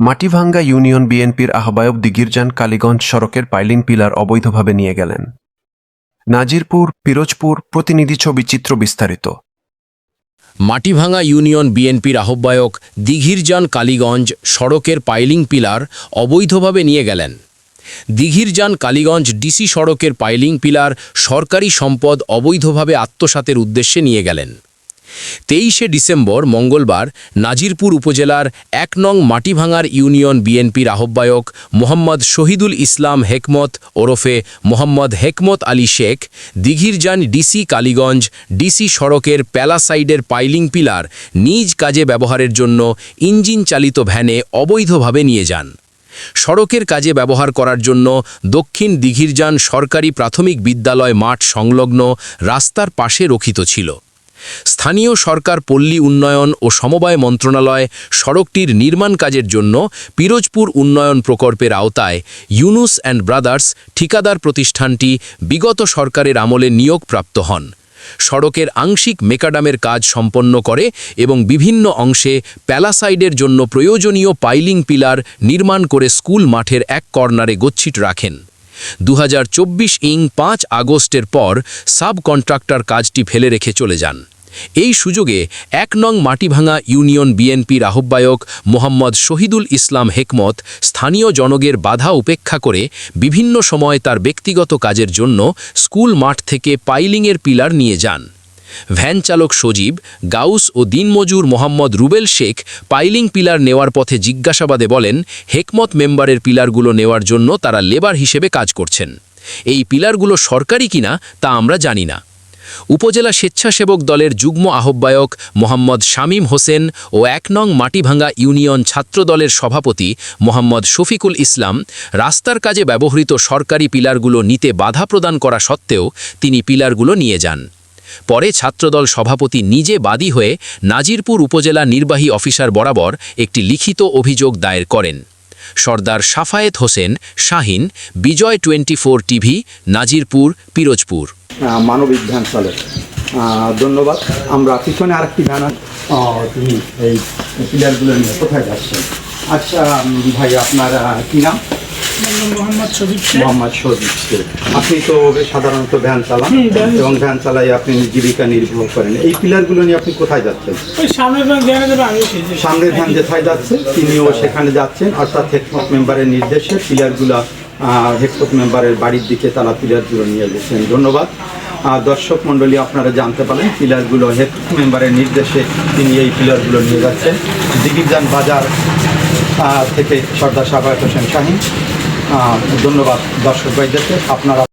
Matibhanga union বিএনপির আহ্বায়ক দিঘিরজান কালীগঞ্জ সড়কের পাইলিং পিলার অবৈধভাবে নিয়ে গেলেন। নাজিরপুর, পিরোজপুর, প্রতিনিধি ছবি চিত্র বিস্তারিত। মাটিভাঙ্গা ইউনিয়ন বিএনপির আহ্বায়ক দিঘিরজান কালীগঞ্জ সড়কের পাইলিং পিলার অবৈধভাবে নিয়ে গেলেন। দিঘিরজান কালীগঞ্জ ডিসি সড়কের পাইলিং পিলার সরকারি সম্পদ অবৈধভাবে আত্মসাতের উদ্দেশ্যে নিয়ে গেলেন। 23শে ডিসেম্বর মঙ্গলবার নাজিরপুর উপজেলার ১ নং মাটিভাঙ্গার ইউনিয়ন বিএনপির আহ্বায়ক মোহাম্মদ শহীদুল ইসলাম হেকমত ওরফে মোহাম্মদ হেকমত আলী শেখ দিঘিরজান ডিসি কালীগঞ্জ ডিসি সড়কের প্যালাসাইডের পাইলিং পিলার নিজ কাজে ব্যবহারের জন্য ইঞ্জিন চালিত ভ্যানে অবৈধভাবে নিয়ে যান। সড়কের কাজে ব্যবহার করার জন্য দক্ষিণ দিঘিরজান সরকারি প্রাথমিক বিদ্যালয় মাঠ সংলগ্ন রাস্তার পাশে রক্ষিত ছিল। স্থানীয় সরকার পল্লী উন্নয়ন ও সমবায় মন্ত্রণালয় সড়কটির নির্মাণ কাজের জন্য পিরোজপুর উন্নয়ন প্রকল্পের আওতায় ইউনুস অ্যান্ড ব্রাদার্স ঠিকাদার প্রতিষ্ঠানটি বিগত সরকারের আমলে নিয়োগপ্রাপ্ত হন। সড়কের আংশিক মেকাডামের কাজ সম্পন্ন করে এবং বিভিন্ন অংশে প্যালাসাইডের জন্য প্রয়োজনীয় পাইলিং পিলার নির্মাণ করে স্কুল মাঠের এক কর্নারে গচ্ছিত রাখেন। 2024 আগস্টের পর সাব কন্ট্রাক্টর কাজটি ফেলে রেখে চলে যান। এই সুযোগে ১ নং মাটিভাঙ্গা ইউনিয়ন বিএনপির আহ্বায়ক মোহাম্মদ শহীদুল ইসলাম হেকমত স্থানীয় জনগণের বাধা উপেক্ষা করে বিভিন্ন সময় তার ব্যক্তিগত কাজের জন্য স্কুল মাঠ থেকে পাইলিংয়ের পিলার নিয়ে যান। ভ্যান চালক সজীব, গাউস ও দিনমজুর মোহাম্মদ রুবেল শেখ পাইলিং পিলার নেওয়ার পথে জিজ্ঞাসাবাদে বলেন, হেকমত মেম্বারের পিলারগুলো নেওয়ার জন্য তারা লেবার হিসেবে কাজ করছেন। এই পিলারগুলো সরকারি কিনা তা আমরা জানি না। উপজেলা স্বেচ্ছাসেবক দলের যুগ্ম আহ্বায়ক মোহাম্মদ শামীম হোসেন ও ১ নং মাটিভাঙ্গা ইউনিয়ন ছাত্র দলের সভাপতি মোহাম্মদ শফিকুল ইসলাম রাস্তার কাজে ব্যবহৃত সরকারি পিলারগুলো নিতে বাধা প্রদান করা সত্ত্বেও তিনি পিলারগুলো নিয়ে যান। পরে ছাত্রদল সভাপতি নিজে বাদী হয়ে নাজিরপুর উপজেলা নির্বাহী অফিসার বরাবর একটি লিখিত অভিযোগ দায়ের করেন। সর্দার সাফায়েত হোসেন শাহিন, বিজয় 24 টিভি, নাজিরপুর, পিরোজপুর। মানবিক ভ্যান চলে। ধন্যবাদ। আমরা পিছনে আরেকটি ভ্যান। তুমি এই পিলারগুলো নিয়ে কোথায় যাচ্ছেন? আচ্ছা ভাই, আপনার কী নাম? মোহাম্মদ শহীদ শেখ। আপনি তো সাধারণত ভ্যান চালান এবং ভ্যান চালাই আপনি জীবিকা নির্বাহ করেন। এই পিলারগুলো নিয়ে আপনি কোথায় যাচ্ছেন? সামনের ভ্যান যেথায় যাচ্ছে তিনিও সেখানে যাচ্ছেন, অর্থাৎ হেকমত মেম্বারের নির্দেশে পিলারগুলো হেকমত মেম্বারের বাড়ির দিকে তারা পিলারগুলো নিয়ে গেছেন। ধন্যবাদ। দর্শক মণ্ডলী, আপনারা জানতে পারেন পিলারগুলো হেকমত মেম্বারের নির্দেশে তিনি এই পিলারগুলো নিয়ে যাচ্ছেন। দিঘিরজান বাজার থেকে সর্দার সাফায়েত হোসেন শাহিন। ধন্যবাদ দর্শক ভাইদেরকে। আপনারা